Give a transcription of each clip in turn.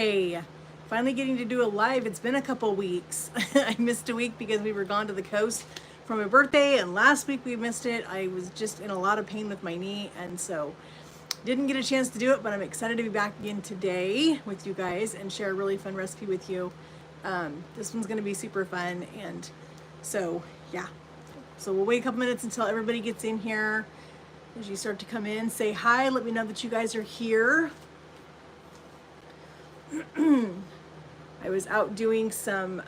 Hey, finally getting to do a live. It's been a couple weeks. I missed a week because we were gone to the coast for my birthday, and last week we missed it. I was just in a lot of pain with my knee, and so didn't get a chance to do it, but I'm excited to be back again today with you guys and share a really fun recipe with you. This one's going to be super fun, and so yeah. So we'll wait a couple minutes until everybody gets in here. As you start to come in, say hi. Let me know that you guys are here. I was out doing some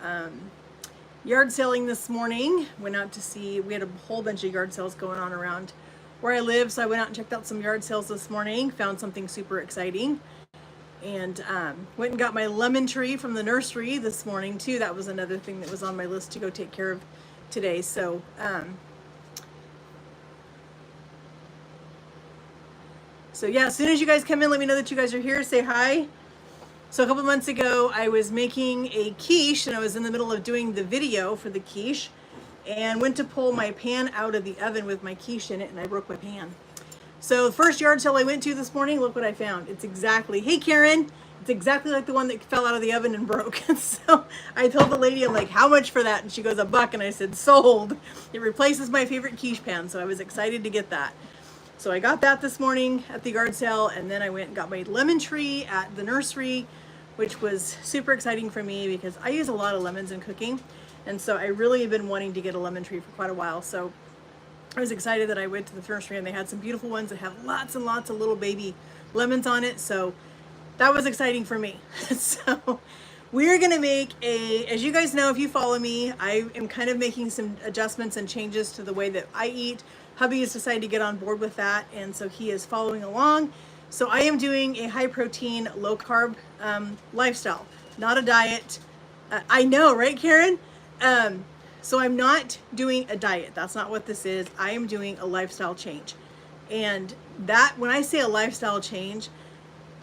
yard selling this morning. Went out to see, we had a whole bunch of yard sales going on around where I live, so I went out and checked out some yard sales this morning, found something super exciting, and went and got my lemon tree from the nursery this morning too. That was another thing that was on my list to go take care of today. So yeah, as soon as you guys come in, let me know that you guys are here. Say hi. So a couple months ago, I was making a quiche, and I was in the middle of doing the video for the quiche, and went to pull my pan out of the oven with my quiche in it, and I broke my pan. So the first yard sale I went to this morning, look what I found. It's exactly, hey Karen, it's exactly like the one that fell out of the oven and broke. And so I told the lady, I'm like, how much for that? And she goes, $1. And I said, sold. It replaces my favorite quiche pan, so I was excited to get that. So I got that this morning at the yard sale, and then I went and got my lemon tree at the nursery, which was super exciting for me because I use a lot of lemons in cooking. And so I really have been wanting to get a lemon tree for quite a while. So I was excited that I went to the nursery, and they had some beautiful ones that have lots and lots of little baby lemons on it. So that was exciting for me. So we're gonna make as you guys know, if you follow me, I am kind of making some adjustments and changes to the way that I eat. Hubby has decided to get on board with that, and so he is following along. So I am doing a high protein, low carb lifestyle, not a diet. I know, right, Karen? So I'm not doing a diet. That's not what this is. I am doing a lifestyle change. And that, when I say a lifestyle change,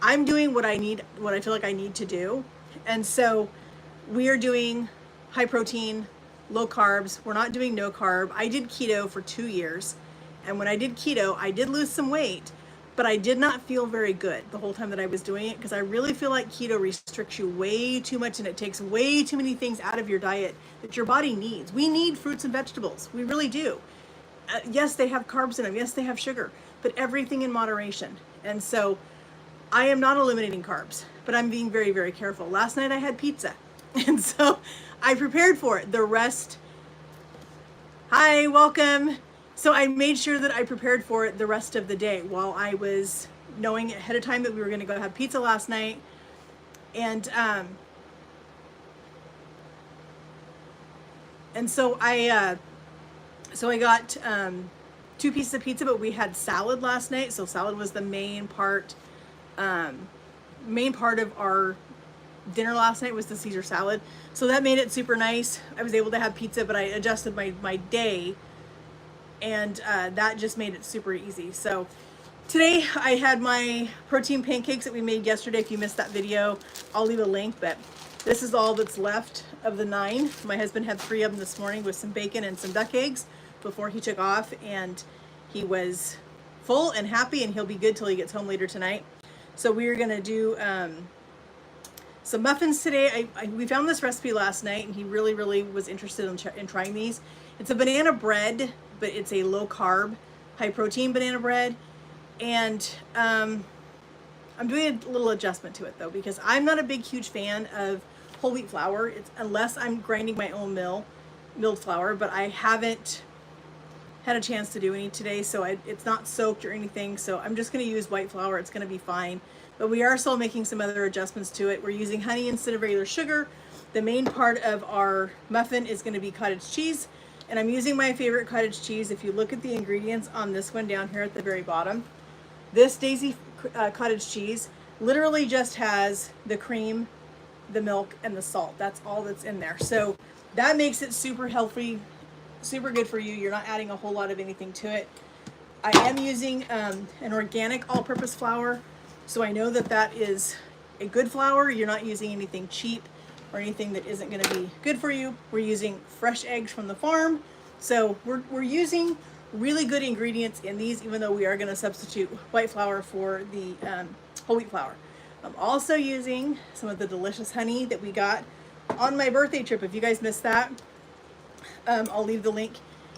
I'm doing what I need, what I feel like I need to do. And so we are doing high protein, low carbs. We're not doing no carb. I did keto for 2 years. And when I did keto, I did lose some weight, but I did not feel very good the whole time that I was doing it, because I really feel like keto restricts you way too much, and it takes way too many things out of your diet that your body needs. We need fruits and vegetables. We really do. Yes, they have carbs in them. Yes, they have sugar, but everything in moderation. And so I am not eliminating carbs, but I'm being very, very careful. Last night I had pizza, and so I prepared for it. The rest, hi, welcome. So I made sure that I prepared for it the rest of the day while I was knowing ahead of time that we were going to go have pizza last night. And so I got 2 pieces of pizza, but we had salad last night. So salad was the main part of our dinner last night, was the Caesar salad. So that made it super nice. I was able to have pizza, but I adjusted my day, and that just made it super easy. So today I had my protein pancakes that we made yesterday. If you missed that video, I'll leave a link, but this is all that's left of the 9. My husband had 3 of them this morning with some bacon and some duck eggs before he took off, and he was full and happy, and he'll be good till he gets home later tonight. So we're gonna do some muffins today. We found this recipe last night, and he really, really was interested in trying these. It's a banana bread, but it's a low carb, high protein banana bread. And I'm doing a little adjustment to it though, because I'm not a big, huge fan of whole wheat flour. Unless I'm grinding my own milled flour, but I haven't had a chance to do any today, so it's not soaked or anything. So I'm just gonna use white flour. It's gonna be fine. But we are still making some other adjustments to it. We're using honey instead of regular sugar. The main part of our muffin is gonna be cottage cheese. And I'm using my favorite cottage cheese. If you look at the ingredients on this one down here at the very bottom, this Daisy cottage cheese literally just has the cream, the milk, and the salt. That's all that's in there. So that makes it super healthy, super good for you. You're not adding a whole lot of anything to it. I am using an organic all-purpose flour, so I know that that is a good flour. You're not using anything cheap or anything that isn't going to be good for you. We're using fresh eggs from the farm, so we're using really good ingredients in these, even though we are going to substitute white flour for the whole wheat flour. I'm also using some of the delicious honey that we got on my birthday trip. If you guys missed that, I'll leave the link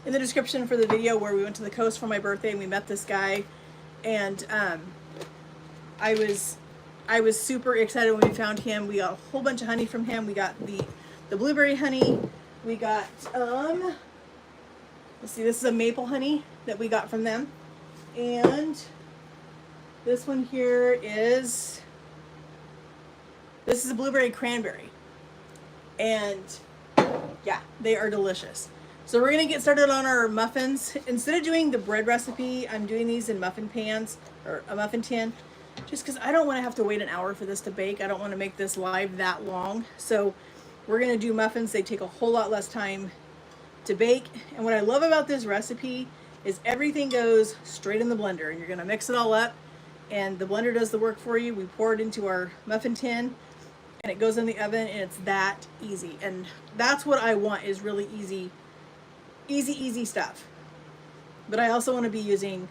in the description for the video where we went to the coast for my birthday and we met this guy. And I was super excited when we found him. We got a whole bunch of honey from him. We got the blueberry honey. We got let's see, this is a maple honey that we got from them. And this one here is a blueberry cranberry. And yeah, they are delicious. So we're gonna get started on our muffins. Instead of doing the bread recipe, I'm doing these in muffin pans or a muffin tin, just because I don't want to have to wait an hour for this to bake. I don't want to make this live that long. So we're gonna do muffins. They take a whole lot less time to bake. And what I love about this recipe is everything goes straight in the blender, and you're gonna mix it all up, and the blender does the work for you. We pour it into our muffin tin, and it goes in the oven, and it's that easy. And that's what I want, is really easy stuff. But I also want to be using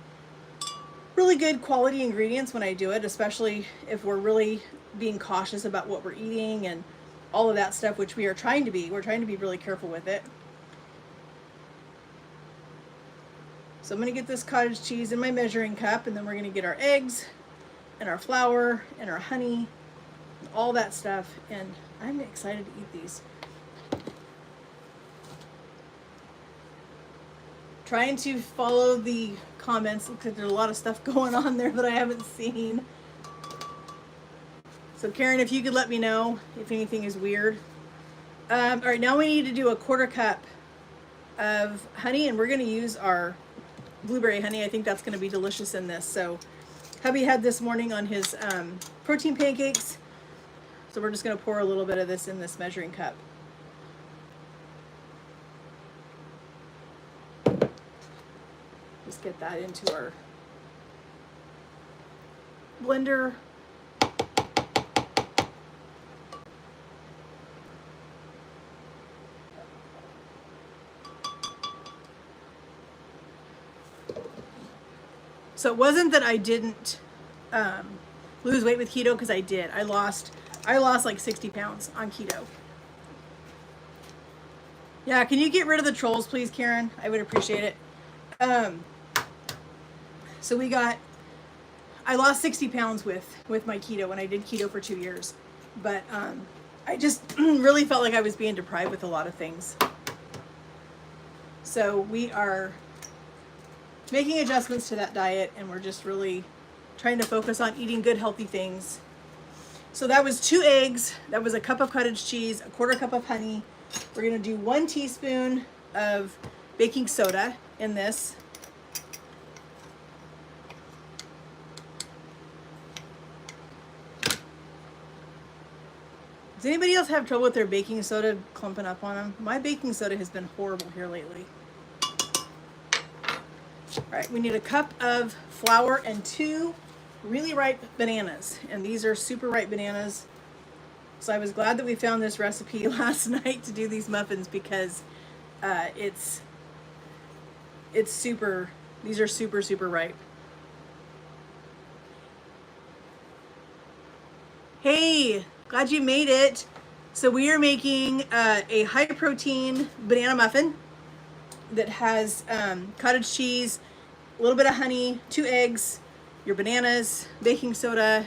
really good quality ingredients when I do it, especially if we're really being cautious about what we're eating and all of that stuff, which we are trying to be. We're trying to be really careful with it. So I'm going to get this cottage cheese in my measuring cup, and then we're going to get our eggs and our flour and our honey and all that stuff. And I'm excited to eat these. Trying to follow the comments because there's a lot of stuff going on there that I haven't seen. So Karen, if you could let me know if anything is weird. All right, now we need to do a 1/4 cup of honey, and we're going to use our blueberry honey. I think that's going to be delicious in this. So hubby had this morning on his protein pancakes. So we're just going to pour a little bit of this in this measuring cup. Just get that into our blender. So it wasn't that I didn't lose weight with keto, because I did. I lost like 60 pounds on keto. Yeah, can you get rid of the trolls, please, Karen? I would appreciate it. So I lost 60 pounds with my keto when I did keto for 2 years. But I just really felt like I was being deprived with a lot of things. So we are making adjustments to that diet, and we're just really trying to focus on eating good, healthy things. So that was 2 eggs, that was a cup of cottage cheese, a 1/4 cup of honey. We're gonna do 1 teaspoon of baking soda in this. Does anybody else have trouble with their baking soda clumping up on them? My baking soda has been horrible here lately. All right, we need a cup of flour and 2 really ripe bananas. And these are super ripe bananas. So I was glad that we found this recipe last night to do these muffins, because these are super ripe. Hey, glad you made it. So we are making a high protein banana muffin that has cottage cheese, a little bit of honey, 2 eggs, your bananas, baking soda.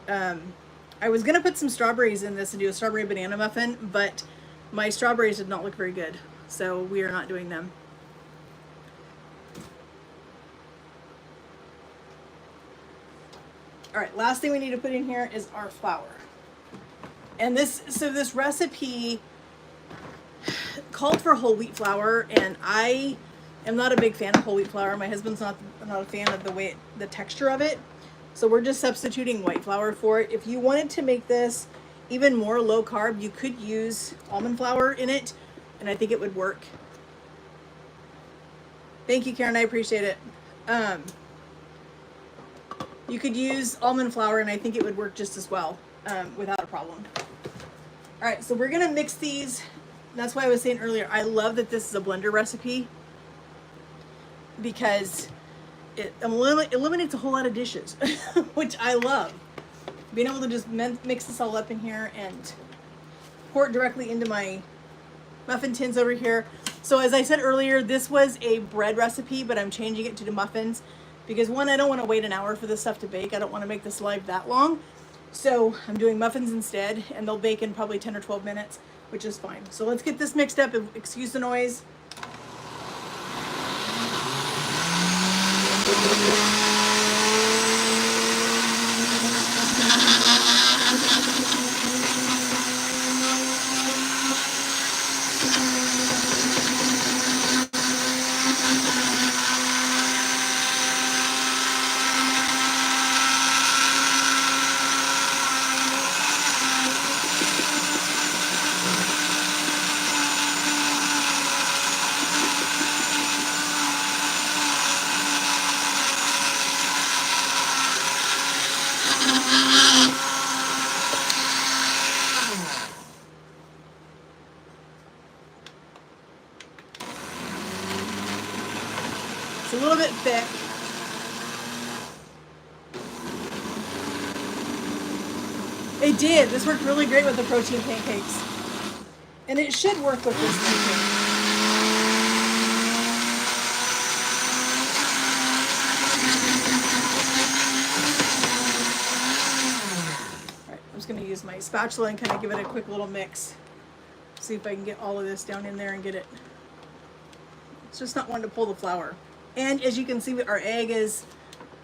I was gonna put some strawberries in this and do a strawberry banana muffin, but my strawberries did not look very good, so we are not doing them. All right, last thing we need to put in here is our flour. And this recipe called for whole wheat flour, and I am not a big fan of whole wheat flour. My husband's not a fan of the texture of it. So we're just substituting white flour for it. If you wanted to make this even more low carb, you could use almond flour in it, and I think it would work. Thank you, Karen, I appreciate it. You could use almond flour, and I think it would work just as well, without a problem. All right, so we're gonna mix these. That's why I was saying earlier, I love that this is a blender recipe, because it eliminates a whole lot of dishes, which I love. being able to just mix this all up in here and pour it directly into my muffin tins over here. So as I said earlier, this was a bread recipe, but I'm changing it to the muffins because one, I don't want to wait an hour for this stuff to bake. I don't want to make this live that long. So I'm doing muffins instead, and they'll bake in probably 10 or 12 minutes, which is fine. So let's get this mixed up. Excuse the noise. It's a little bit thick. It did. This worked really great with the protein pancakes. And it should work with this pancake. Alright, I'm just going to use my spatula and kind of give it a quick little mix. See if I can get all of this down in there and get it. It's just not wanting to pull the flour. And as you can see, our egg is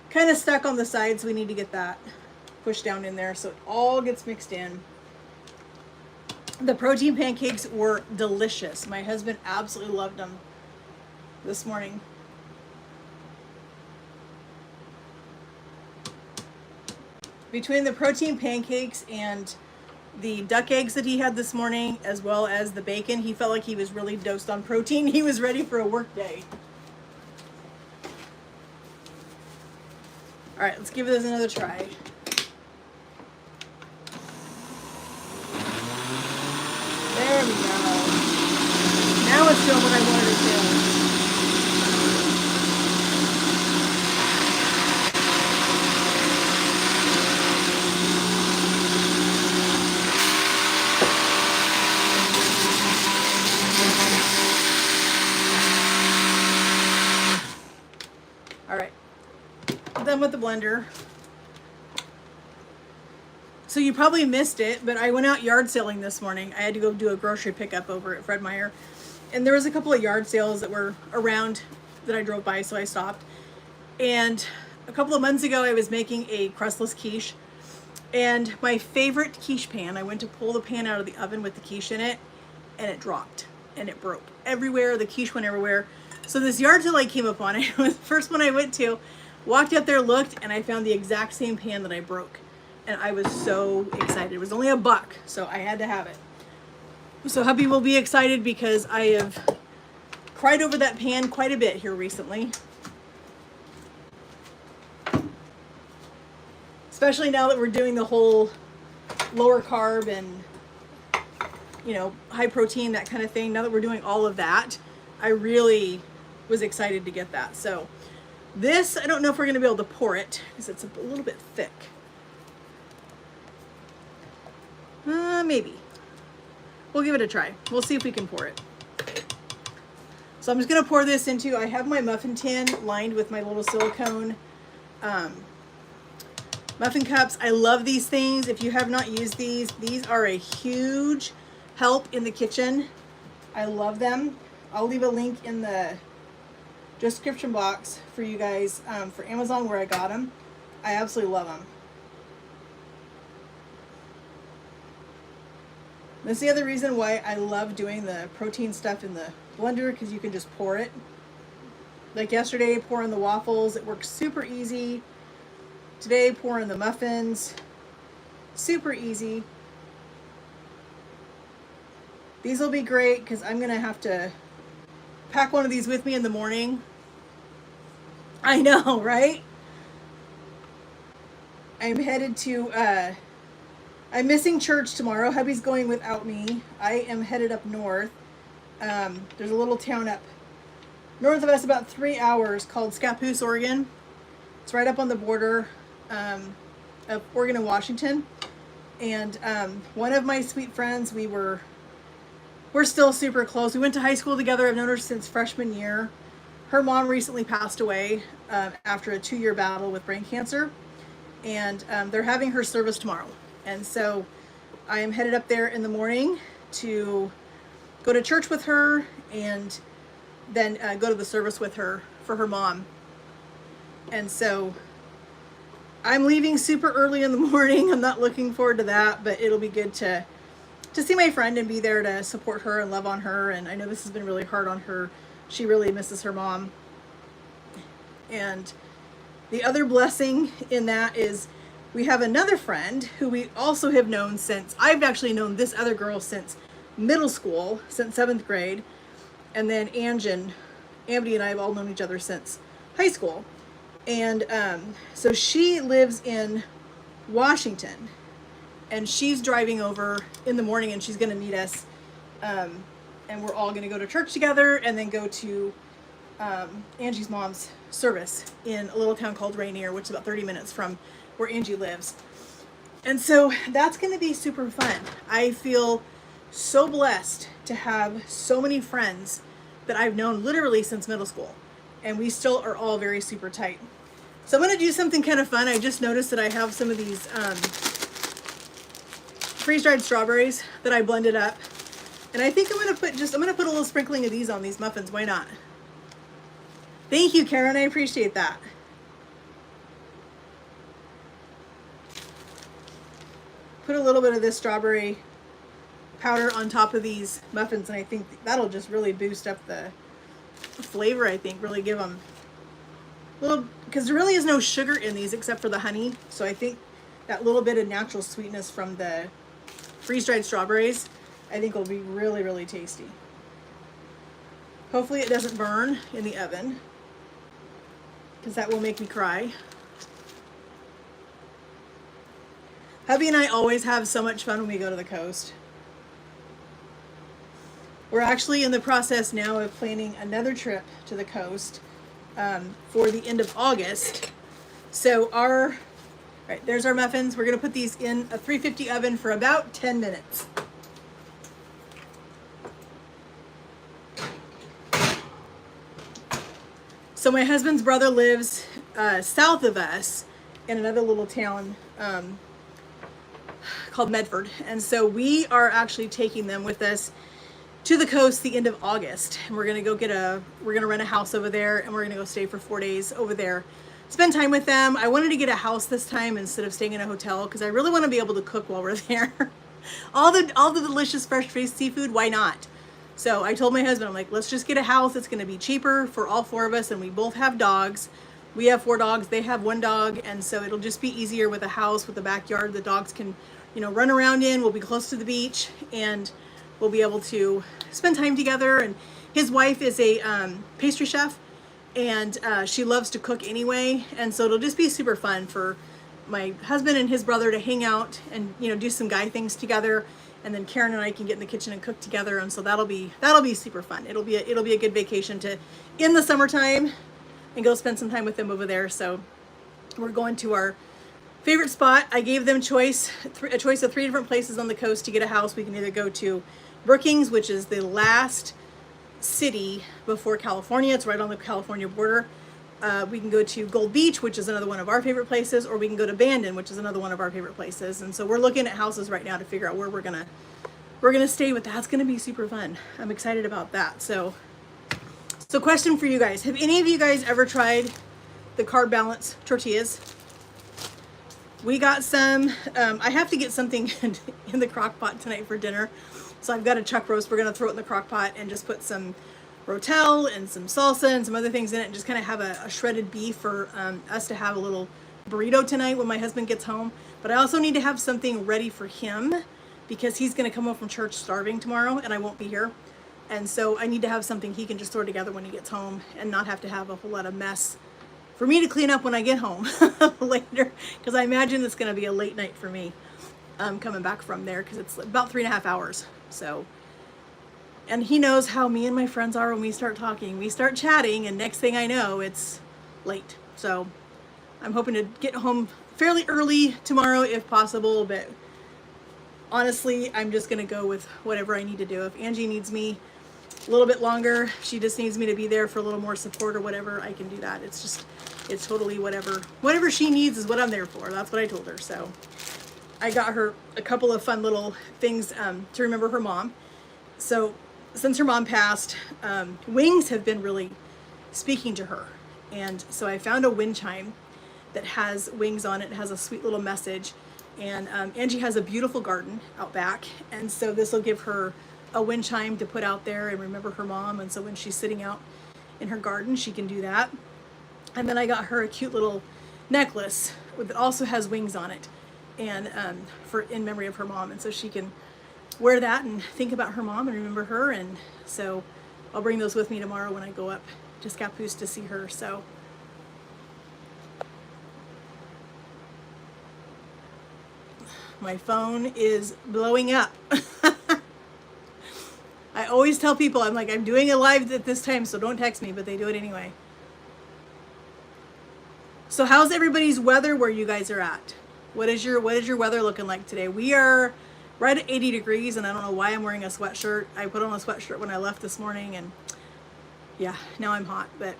kind of stuck on the side, so we need to get that pushed down in there so it all gets mixed in. The protein pancakes were delicious. My husband absolutely loved them this morning. Between the protein pancakes and the duck eggs that he had this morning, as well as the bacon, he felt like he was really dosed on protein. He was ready for a work day. All right, let's give this another try. There we go. Now it's doing what I wanted it to do. Done with the blender. So you probably missed it, but I went out yard selling this morning. I had to go do a grocery pickup over at Fred Meyer, and there was a couple of yard sales that were around that I drove by, so I stopped. And a couple of months ago I was making a crustless quiche, and my favorite quiche pan, I went to pull the pan out of the oven with the quiche in it, and it dropped and it broke everywhere. The quiche went everywhere. So this yard sale I came up on, it was the first one I went to. Walked up there, looked, and I found the exact same pan that I broke. And I was so excited. It was only $1, so I had to have it. So hubby will be excited because I have cried over that pan quite a bit here recently. Especially now that we're doing the whole lower carb and, you know, high protein, that kind of thing. Now that we're doing all of that, I really was excited to get that. So this, I don't know if we're going to be able to pour it because it's a little bit thick. Maybe. We'll give it a try. We'll see if we can pour it. So I'm just going to pour this into, I have my muffin tin lined with my little silicone muffin cups. I love these things. If you have not used these are a huge help in the kitchen. I love them. I'll leave a link in the description box for you guys for Amazon where I got them. I absolutely love them. That's the other reason why I love doing the protein stuff in the blender, because you can just pour it. Like yesterday, pouring the waffles, it works super easy. Today, pouring the muffins, super easy. These will be great because I'm gonna have to pack one of these with me in the morning. I know, right? I'm headed to, I'm missing church tomorrow. Hubby's going without me. I am headed up north. There's a little town up north of us about 3 hours called Scappoose, Oregon. It's right up on the border. of Oregon and Washington. And one of my sweet friends, we're still super close. We went to high school together. I've known her since freshman year. Her mom recently passed away after a 2-year battle with brain cancer, and they're having her service tomorrow. And so I am headed up there in the morning to go to church with her, and then go to the service with her for her mom. And so I'm leaving super early in the morning. I'm not looking forward to that, but it'll be good to see my friend and be there to support her and love on her. And I know this has been really hard on her. She really misses her mom. And the other blessing in that is we have another friend who we also have known since, I've actually known this other girl since middle school, since 7th grade. And then Amity and I have all known each other since high school. And so she lives in Washington, and she's driving over in the morning, and she's going to meet us. And we're all going to go to church together and then go to Angie's mom's service in a little town called Rainier, which is about 30 minutes from where Angie lives. And so that's going to be super fun. I feel so blessed to have so many friends that I've known literally since middle school, and we still are all very super tight. So I'm going to do something kind of fun. I just noticed that I have some of these freeze-dried strawberries that I blended up. And I think I'm going to put a little sprinkling of these on these muffins. Why not? Thank you, Karen. I appreciate that. Put a little bit of this strawberry powder on top of these muffins, and I think that'll just really boost up the flavor. I think really give them a little, because there really is no sugar in these except for the honey. So I think that little bit of natural sweetness from the freeze-dried strawberries, I think will be really, really tasty. Hopefully it doesn't burn in the oven, because that will make me cry. Hubby and I always have so much fun when we go to the coast. We're actually in the process now of planning another trip to the coast for the end of August. So right, there's our muffins. We're gonna put these in a 350 oven for about 10 minutes. So my husband's brother lives south of us in another little town called Medford. And so we are actually taking them with us to the coast the end of August. And we're gonna rent a house over there, and we're gonna go stay for 4 days over there. Spend time with them. I wanted to get a house this time instead of staying in a hotel, because I really want to be able to cook while we're there. all the delicious fresh faced seafood, why not? So I told my husband, I'm like, let's just get a house. It's gonna be cheaper for all 4 of us, and we both have dogs. We have 4 dogs, they have 1 dog, and so it'll just be easier with a house with a backyard the dogs can, run around in. We'll be close to the beach, and we'll be able to spend time together. And his wife is a pastry chef, and she loves to cook anyway, and so it'll just be super fun for my husband and his brother to hang out and do some guy things together, and then Karen and I can get in the kitchen and cook together. And so that'll be super fun. It'll be a good vacation to in the summertime and go spend some time with them over there. So we're going to our favorite spot. I gave them a choice of 3 different places on the coast to get a house. We can either go to Brookings, which is the last city before California. It's right on the California border. We can go to Gold Beach, which is another one of our favorite places, or we can go to Bandon, which is another one of our favorite places. And so we're looking at houses right now to figure out where we're gonna stay. With that's gonna be super fun. I'm excited about that. So question for you guys: have any of you guys ever tried the Carb Balance tortillas? We got some. I have to get something in the crock pot tonight for dinner. So I've got a chuck roast. We're gonna throw it in the crock pot and just put some Rotel and some salsa and some other things in it, and just kind of have a shredded beef for us to have a little burrito tonight when my husband gets home. But I also need to have something ready for him, because he's gonna come home from church starving tomorrow, and I won't be here. And so I need to have something he can just throw together when he gets home, and not have to have a whole lot of mess for me to clean up when I get home later, because I imagine it's gonna be a late night for me coming back from there, because it's about 3.5 hours. So, and he knows how me and my friends are when we start talking. We start chatting, and next thing I know, it's late. So I'm hoping to get home fairly early tomorrow if possible, but honestly, I'm just going to go with whatever I need to do. If Angie needs me a little bit longer, she just needs me to be there for a little more support or whatever, I can do that. It's totally whatever she needs is what I'm there for. That's what I told her. So I got her a couple of fun little things to remember her mom. So since her mom passed, wings have been really speaking to her. And so I found a wind chime that has wings on it. It has a sweet little message. And Angie has a beautiful garden out back. And so this will give her a wind chime to put out there and remember her mom. And so when she's sitting out in her garden, she can do that. And then I got her a cute little necklace that also has wings on it, and in memory of her mom. And so she can wear that and think about her mom and remember her. And so I'll bring those with me tomorrow when I go up to Scappoose to see her. So my phone is blowing up. I always tell people, I'm like, I'm doing a live at this time, so don't text me, but they do it anyway. So how's everybody's weather where you guys are at? What is your weather looking like today? We are right at 80 degrees, and I don't know why I'm wearing a sweatshirt. I put on a sweatshirt when I left this morning, and yeah, now I'm hot, but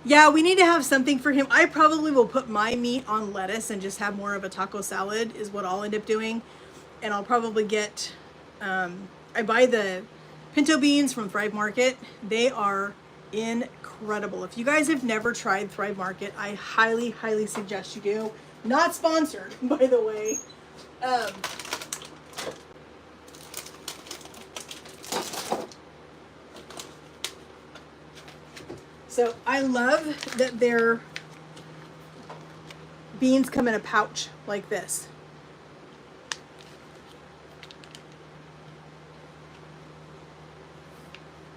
yeah, we need to have something for him. I probably will put my meat on lettuce and just have more of a taco salad is what I'll end up doing. And I'll probably get, I buy the pinto beans from Thrive Market. They are incredible. If you guys have never tried Thrive Market, I highly, highly suggest you do. Not sponsored, by the way. So I love that their beans come in a pouch like this.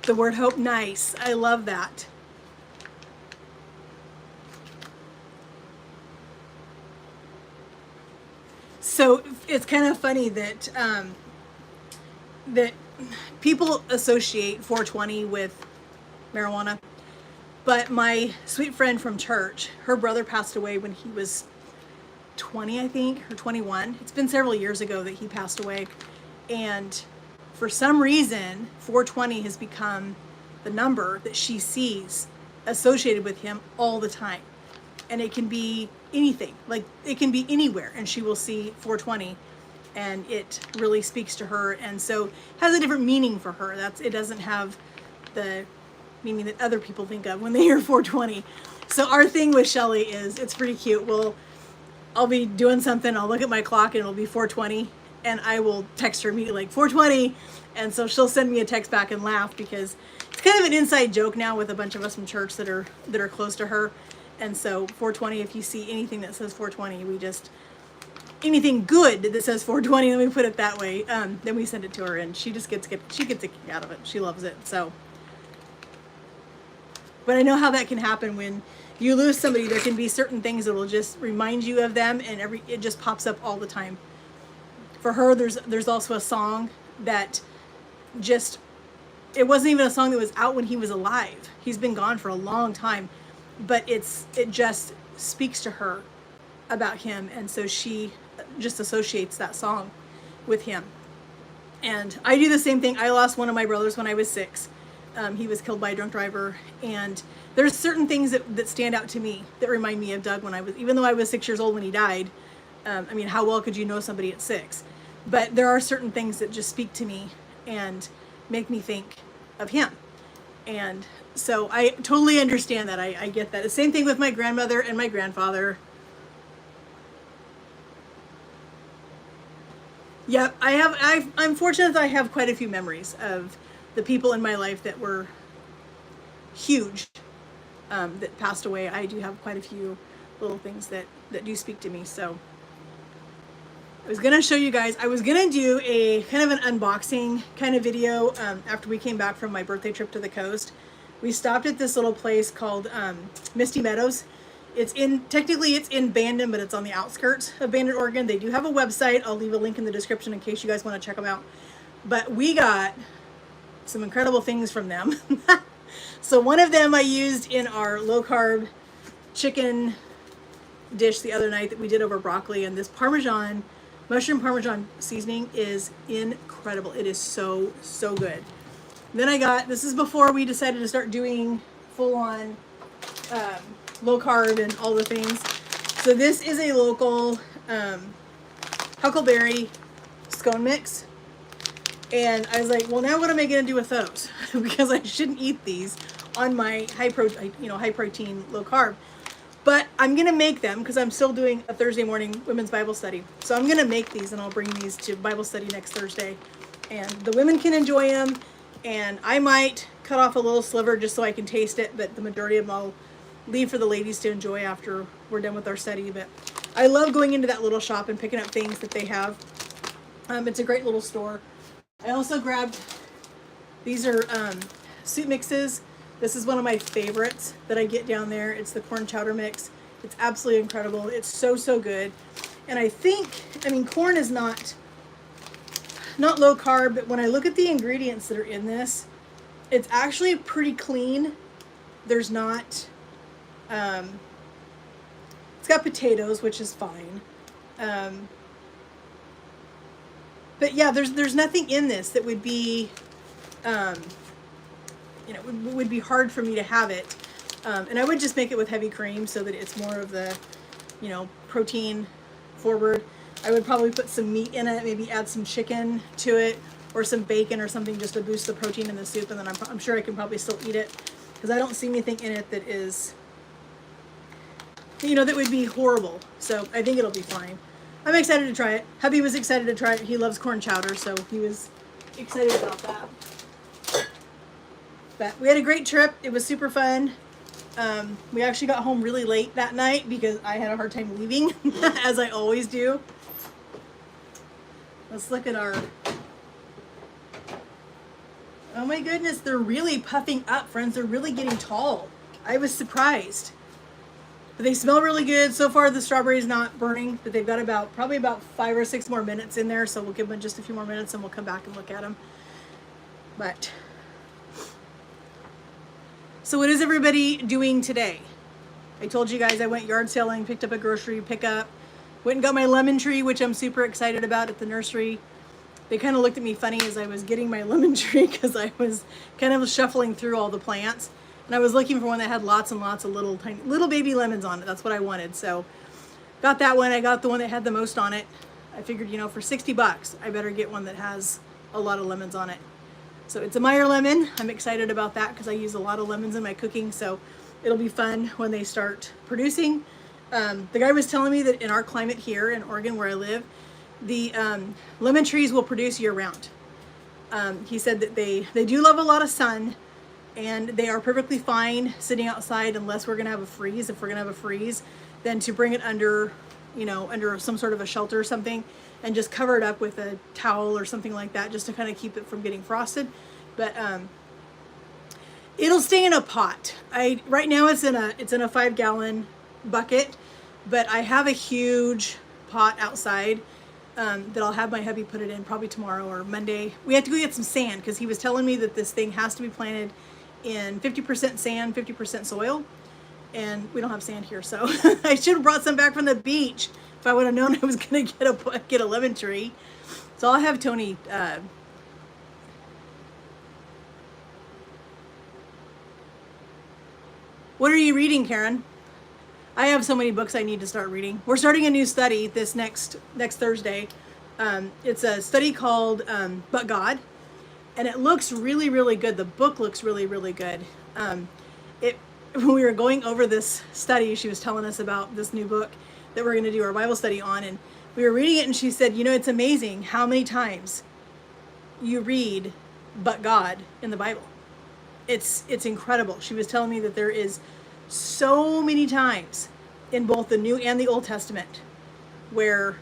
The word hope, nice. I love that. So it's kind of funny that that people associate 420 with marijuana, but my sweet friend from church, her brother passed away when he was 20, I think, or 21. It's been several years ago that he passed away, and for some reason, 420 has become the number that she sees associated with him all the time. And it can be anything, like it can be anywhere, and she will see 420, and it really speaks to her, and so has a different meaning for her. It doesn't have the meaning that other people think of when they hear 420. So our thing with Shelly is, it's pretty cute. I'll be doing something, I'll look at my clock and it'll be 420, and I will text her immediately like 420, and so she'll send me a text back and laugh, because it's kind of an inside joke now with a bunch of us from church that are close to her. And so 420, if you see anything that says 420, anything good that says 420, let me put it that way, then we send it to her, and she gets a kick out of it. She loves it. So, but I know how that can happen when you lose somebody. There can be certain things that will just remind you of them, and it just pops up all the time. For her, there's also a song that it wasn't even a song that was out when he was alive. He's been gone for a long time, but it just speaks to her about him, and so she just associates that song with him. And I do the same thing. I lost one of my brothers when I was 6. He was killed by a drunk driver, and there's certain things that stand out to me that remind me of Doug even though I was 6 years old when he died. I mean, how well could you know somebody at 6? But there are certain things that just speak to me and make me think of him. And so I totally understand that. I get that. The same thing with my grandmother and my grandfather. Yep, I'm fortunate that I have quite a few memories of the people in my life that were huge, that passed away. I do have quite a few little things that do speak to me. So I was gonna show you guys. I was gonna do a kind of an unboxing kind of video after we came back from my birthday trip to the coast. We stopped at this little place called Misty Meadows. Technically it's in Bandon, but it's on the outskirts of Bandon, Oregon. They do have a website. I'll leave a link in the description in case you guys want to check them out. But we got some incredible things from them. So one of them I used in our low carb chicken dish the other night that we did over broccoli, and this Parmesan, mushroom Parmesan seasoning is incredible. It is so, so good. Then I got, this is before we decided to start doing full on low carb and all the things. So this is a local huckleberry scone mix. And I was like, well, now what am I going to do with those? Because I shouldn't eat these on my high protein, low carb. But I'm going to make them because I'm still doing a Thursday morning women's Bible study. So I'm going to make these and I'll bring these to Bible study next Thursday. And the women can enjoy them. And I might cut off a little sliver just so I can taste it. But the majority of them I'll leave for the ladies to enjoy after we're done with our study. But I love going into that little shop and picking up things that they have. It's a great little store. I also grabbed, these are soup mixes. This is one of my favorites that I get down there. It's the corn chowder mix. It's absolutely incredible. It's so, so good. And I think, I mean, corn is not low carb, but when I look at the ingredients that are in this, it's actually pretty clean. There's not, it's got potatoes, which is fine. But yeah, there's nothing in this that would be, would be hard for me to have it. And I would just make it with heavy cream so that it's more of the, protein forward. I would probably put some meat in it, maybe add some chicken to it or some bacon or something just to boost the protein in the soup. And then I'm sure I can probably still eat it because I don't see anything in it that is, that would be horrible. So I think it'll be fine. I'm excited to try it. Hubby was excited to try it. He loves corn chowder, so he was excited about that. But we had a great trip. It was super fun. We actually got home really late that night because I had a hard time leaving, as I always do. Let's look at our... Oh my goodness, they're really puffing up, friends. They're really getting tall. I was surprised. But they smell really good. So far the strawberry's not burning, but they've got probably about 5 or 6 more minutes in there. So we'll give them just a few more minutes and we'll come back and look at them. But, so what is everybody doing today? I told you guys I went yard selling, picked up a grocery pickup, went and got my lemon tree, which I'm super excited about at the nursery. They kind of looked at me funny as I was getting my lemon tree because I was kind of shuffling through all the plants. And I was looking for one that had lots and lots of little baby lemons on it. That's what I wanted. So got that one. I got the one that had the most on it. I figured, for $60, I better get one that has a lot of lemons on it. So it's a Meyer lemon. I'm excited about that because I use a lot of lemons in my cooking. So it'll be fun when they start producing. The guy was telling me that in our climate here in Oregon where I live, the lemon trees will produce year round. He said that they do love a lot of sun. And they are perfectly fine sitting outside unless we're going to have a freeze. If we're going to have a freeze, then to bring it under, under some sort of a shelter or something and just cover it up with a towel or something like that just to kind of keep it from getting frosted. But it'll stay in a pot. Right now it's in a 5-gallon bucket, but I have a huge pot outside that I'll have my hubby put it in probably tomorrow or Monday. We have to go get some sand because he was telling me that this thing has to be planted in 50% sand, 50% soil, and we don't have sand here, so I should have brought some back from the beach if I would have known I was going to get a lemon tree. So I'll have Tony what are you reading, Karen? I have so many books I need to start reading. We're starting a new study this next Thursday. It's a study called But God. And it looks really, really good. The book looks really, really good. When we were going over this study, she was telling us about this new book that we're going to do our Bible study on. And we were reading it and she said, it's amazing how many times you read but God in the Bible. It's incredible. She was telling me that there is so many times in both the New and the Old Testament where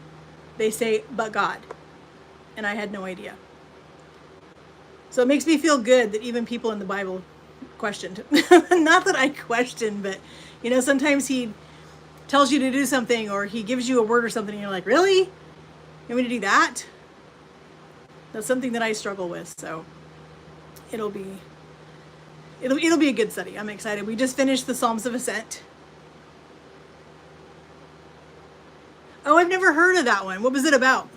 they say but God. And I had no idea. So it makes me feel good that even people in the Bible questioned. Not that I question, but sometimes he tells you to do something or he gives you a word or something and you're like, really? You want me to do that? That's something that I struggle with, so it'll be it'll be a good study. I'm excited. We just finished the Psalms of Ascent. Oh, I've never heard of that one. What was it about?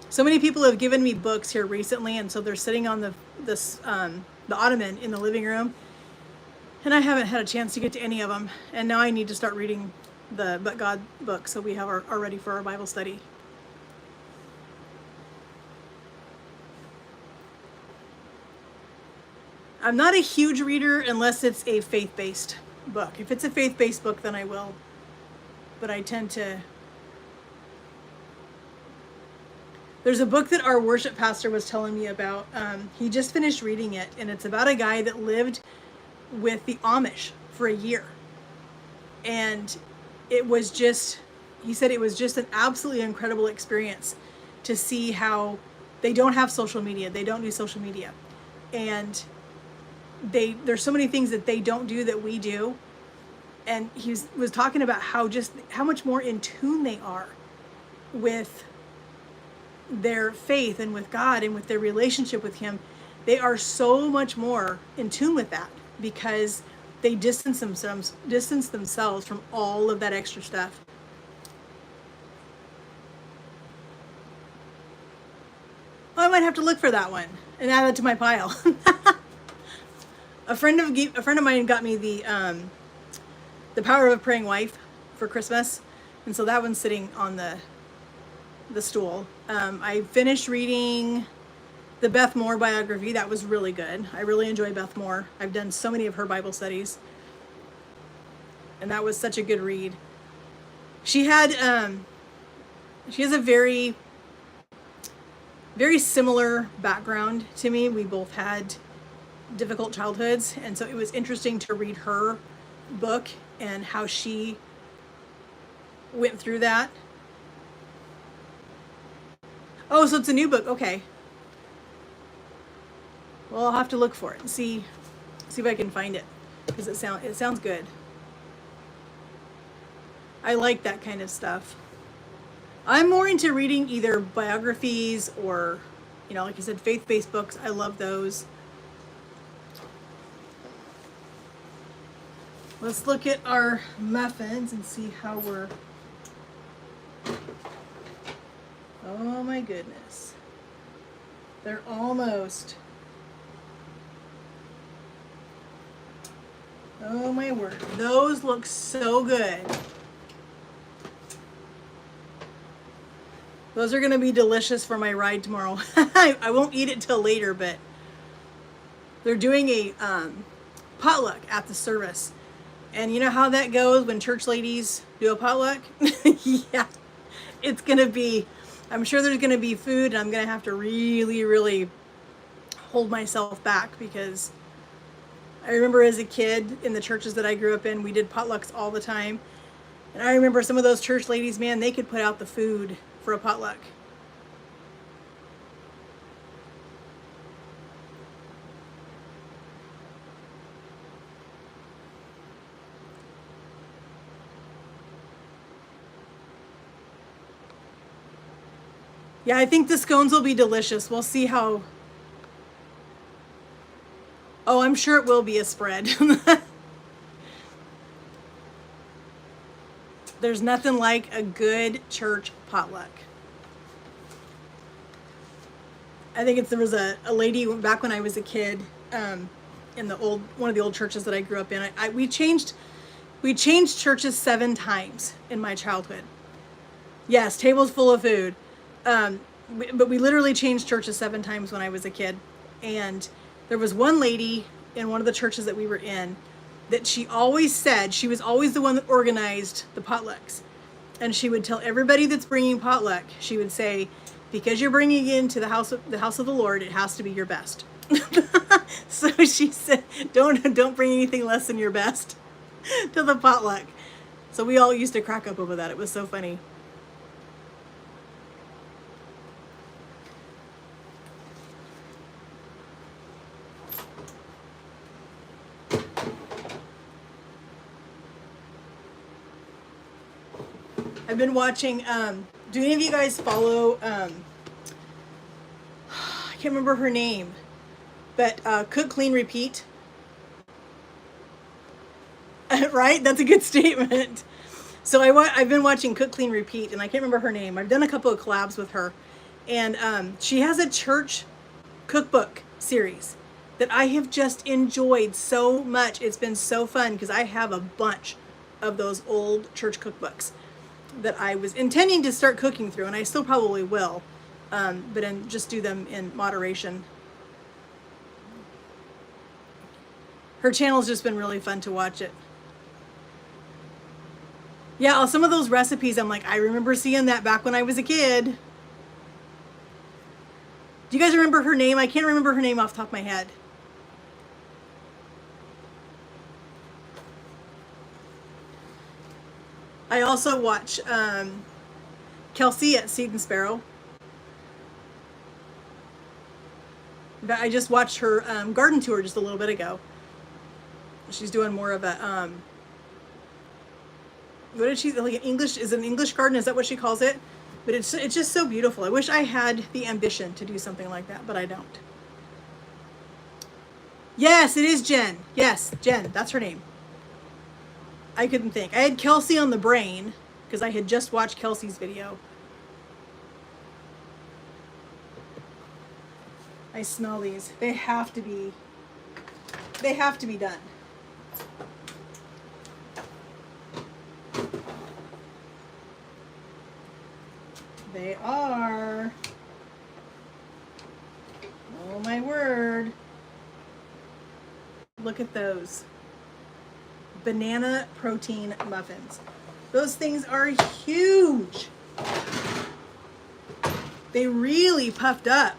So many people have given me books here recently, and so they're sitting on the ottoman in the living room, and I haven't had a chance to get to any of them. And now I need to start reading the But God book, so we are ready for our Bible study. I'm not a huge reader unless it's a faith-based book. If it's a faith-based book, then I will. But I tend to... There's a book that our worship pastor was telling me about. He just finished reading it, and it's about a guy that lived with the Amish for a year. And it was just, he said it was just an absolutely incredible experience to see how they don't have social media. They don't do social media. And there's so many things that they don't do that we do. And he was talking about how much more in tune they are with their faith and with God and with their relationship with Him. They are so much more in tune with that because they distance themselves from all of that extra stuff. Well, I might have to look for that one and add it to my pile. A friend of mine got me the Power of a Praying Wife for Christmas, and so that one's sitting on the stool. I finished reading the Beth Moore biography. That was really good. I really enjoy Beth Moore. I've done so many of her Bible studies, and that was such a good read. She has a very, very similar background to me. We both had difficult childhoods, and so it was interesting to read her book and how she went through that. Oh, so it's a new book. Okay. Well, I'll have to look for it and see if I can find it, because it sounds good. I like that kind of stuff. I'm more into reading either biographies or, like I said, faith-based books. I love those. Let's look at our muffins and see how we're... Oh my goodness. They're almost... Oh my word. Those look so good. Those are going to be delicious for my ride tomorrow. I won't eat it till later, but they're doing a potluck at the service. And you know how that goes when church ladies do a potluck? Yeah, it's going to be, I'm sure there's going to be food, and I'm going to have to really, really hold myself back, because I remember as a kid in the churches that I grew up in, we did potlucks all the time. And I remember some of those church ladies, man, they could put out the food for a potluck. Yeah, I think the scones will be delicious. We'll see how... Oh, I'm sure it will be a spread. There's nothing like a good church potluck. I think there was a lady back when I was a kid, in one of the old churches that I grew up in. We changed churches 7 times in my childhood. Yes, tables full of food. But we literally changed churches 7 times when I was a kid. And there was one lady in one of the churches that we were in that she always said, she was always the one that organized the potlucks. And she would tell everybody that's bringing potluck, she would say, because you're bringing it into the house of the Lord, it has to be your best. So she said, don't bring anything less than your best to the potluck. So we all used to crack up over that. It was so funny. I've been watching, do any of you guys follow, I can't remember her name, but Cook, Clean, Repeat. Right? That's a good statement. So I've been watching Cook, Clean, Repeat, and I can't remember her name. I've done a couple of collabs with her, and she has a church cookbook series that I have just enjoyed so much. It's been so fun because I have a bunch of those old church cookbooks that I was intending to start cooking through, and I still probably will, but then just do them in moderation. Her channel's just been really fun to watch it. Yeah, some of those recipes, I'm like, I remember seeing that back when I was a kid. Do you guys remember her name? I can't remember her name off the top of my head. I also watch Kelsey at Seed and Sparrow. I just watched her garden tour just a little bit ago. She's doing more of a what did she, like, an English, is it an English garden? Is that what she calls it? But it's just so beautiful. I wish I had the ambition to do something like that, but I don't. Yes, it is Jen. Yes, Jen. That's her name. I couldn't think. I had Kelsey on the brain because I had just watched Kelsey's video. I smell these. They have to be done. They are. Oh my word. Look at those. Banana protein muffins. Those things are huge. They really puffed up.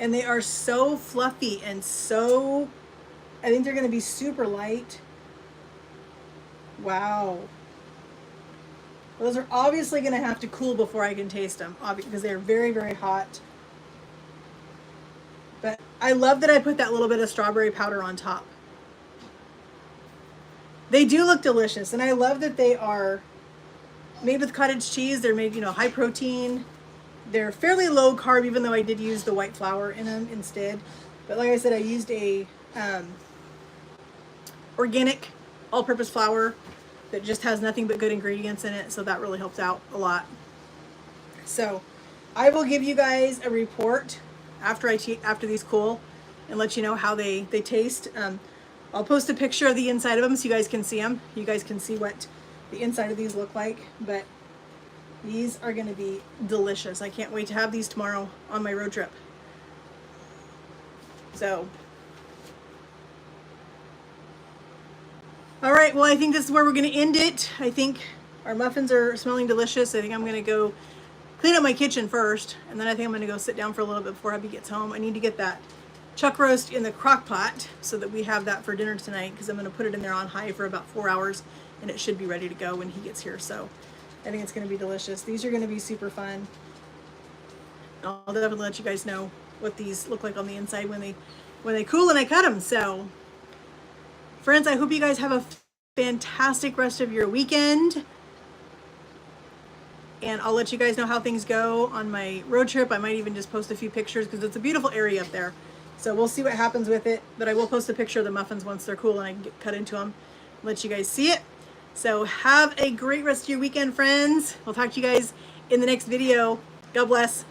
And they are so fluffy and so, I think they're going to be super light. Wow. Those are obviously going to have to cool before I can taste them, because they're very, very hot. But I love that I put that little bit of strawberry powder on top. They do look delicious, and I love that they are made with cottage cheese. They're made, high protein. They're fairly low carb, even though I did use the white flour in them instead. But like I said, I used a organic all-purpose flour that just has nothing but good ingredients in it, so that really helps out a lot. So I will give you guys a report after these cool and let you know how they taste. I'll post a picture of the inside of them so you guys can see them. You guys can see what the inside of these look like, but these are going to be delicious. I can't wait to have these tomorrow on my road trip. So, all right, well, I think this is where we're going to end it. I think our muffins are smelling delicious. I think I'm going to go clean up my kitchen first, and then I think I'm going to go sit down for a little bit before hubby gets home. I need to get that chuck roast in the crock pot so that we have that for dinner tonight, because I'm going to put it in there on high for about 4 hours, and it should be ready to go when he gets here. So I think it's going to be delicious. These are going to be super fun. I'll definitely let you guys know what these look like on the inside when they cool and I cut them. So friends, I hope you guys have a fantastic rest of your weekend. And I'll let you guys know how things go on my road trip. I might even just post a few pictures because it's a beautiful area up there. So we'll see what happens with it. But I will post a picture of the muffins once they're cool and I can get cut into them. Let you guys see it. So have a great rest of your weekend, friends. We'll talk to you guys in the next video. God bless.